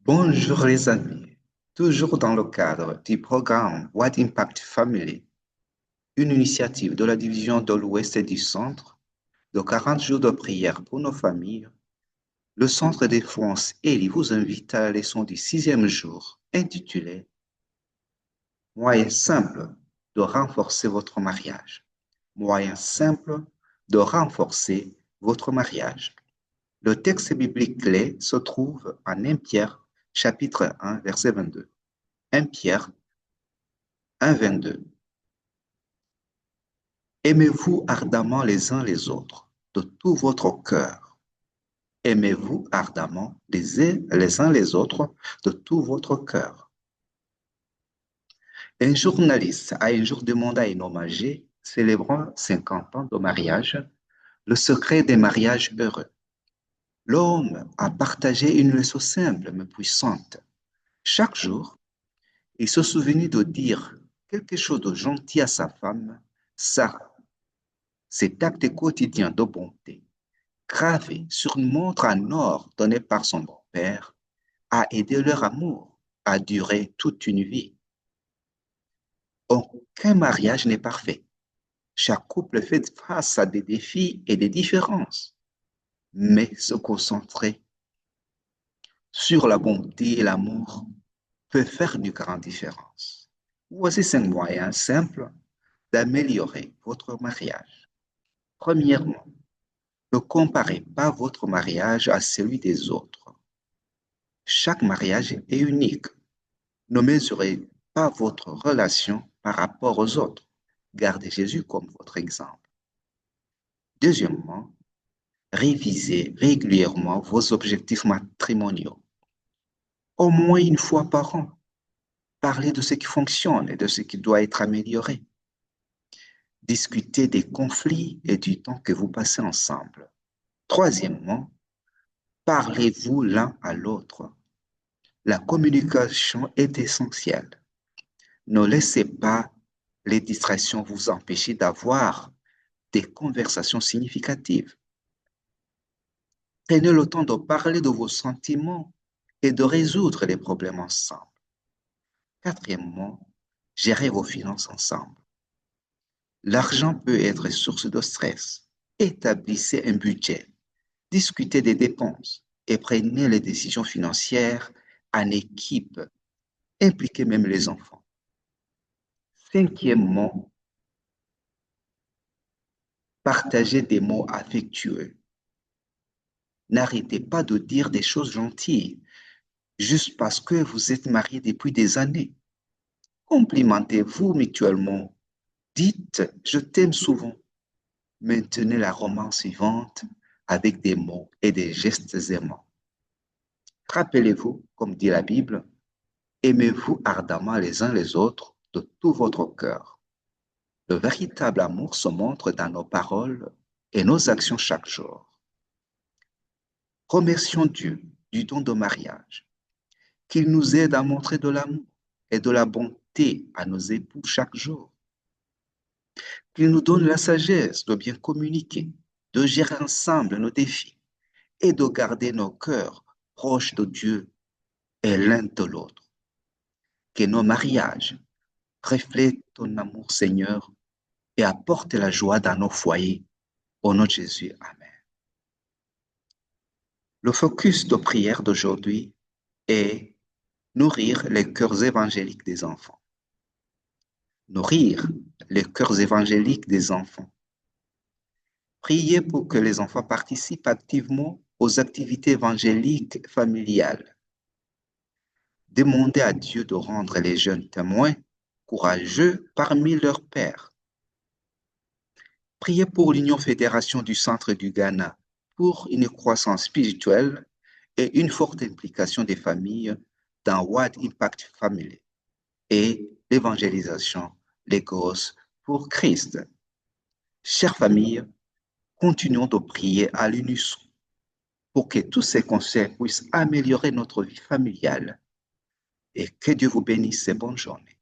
Bonjour les amis, toujours dans le cadre du programme What Impact Family, une initiative de la division de l'Ouest et du Centre, de 40 jours de prière pour nos familles, le Centre de France Élie vous invite à la leçon du sixième jour intitulée Moyen simple de renforcer votre mariage. Moyen simple de renforcer votre mariage. Le texte biblique clé se trouve en 1 Pierre chapitre 1 verset 22. 1 Pierre 1, 22. Aimez-vous ardemment les uns les autres de tout votre cœur. Aimez-vous ardemment les uns les autres de tout votre cœur. Un journaliste a un jour demandé à un homme âgé, célébrant 50 ans de mariage, le secret des mariages heureux. L'homme a partagé une leçon simple mais puissante. Chaque jour, il se souvenait de dire quelque chose de gentil à sa femme, Sarah. Cet acte quotidien de bonté, gravé sur une montre en or donnée par son beau-père, a aidé leur amour à durer toute une vie. Aucun mariage n'est parfait. Chaque couple fait face à des défis et des différences. Mais se concentrer sur la bonté et l'amour peut faire une grande différence. Voici 5 moyens simples d'améliorer votre mariage. Premièrement, ne comparez pas votre mariage à celui des autres. Chaque mariage est unique. Ne mesurez pas votre relation par rapport aux autres. Gardez Jésus comme votre exemple. Deuxièmement, révisez régulièrement vos objectifs matrimoniaux. Au moins une fois par an, parlez de ce qui fonctionne et de ce qui doit être amélioré. Discutez des conflits et du temps que vous passez ensemble. Troisièmement, parlez-vous l'un à l'autre. La communication est essentielle. Ne laissez pas les distractions vous empêcher d'avoir des conversations significatives. Prenez le temps de parler de vos sentiments et de résoudre les problèmes ensemble. Quatrièmement, gérez vos finances ensemble. L'argent peut être source de stress. Établissez un budget, discutez des dépenses et prenez les décisions financières en équipe. Impliquez même les enfants. Cinquièmement, partagez des mots affectueux. N'arrêtez pas de dire des choses gentilles juste parce que vous êtes mariés depuis des années. Complimentez-vous mutuellement. Dites je t'aime souvent. Maintenez la romance vivante avec des mots et des gestes aimants. Rappelez-vous, comme dit la Bible, aimez-vous ardemment les uns les autres de tout votre cœur. Le véritable amour se montre dans nos paroles et nos actions chaque jour. Remercions Dieu du don de mariage, qu'il nous aide à montrer de l'amour et de la bonté à nos époux chaque jour, qu'il nous donne la sagesse de bien communiquer, de gérer ensemble nos défis et de garder nos cœurs proches de Dieu et l'un de l'autre. Que nos mariages reflètent ton amour, Seigneur, et apportent la joie dans nos foyers. Au nom de Jésus, Amen. Le focus de prière d'aujourd'hui est nourrir les cœurs évangéliques des enfants. Nourrir les cœurs évangéliques des enfants. Priez pour que les enfants participent activement aux activités évangéliques familiales. Demandez à Dieu de rendre les jeunes témoins courageux parmi leurs pairs. Priez pour l'Union Fédération du Centre du Ghana pour une croissance spirituelle et une forte implication des familles dans What Impact Family et l'évangélisation, les causes pour Christ. Chères familles, continuons de prier à l'unisson pour que tous ces conseils puissent améliorer notre vie familiale et que Dieu vous bénisse et bonne journée.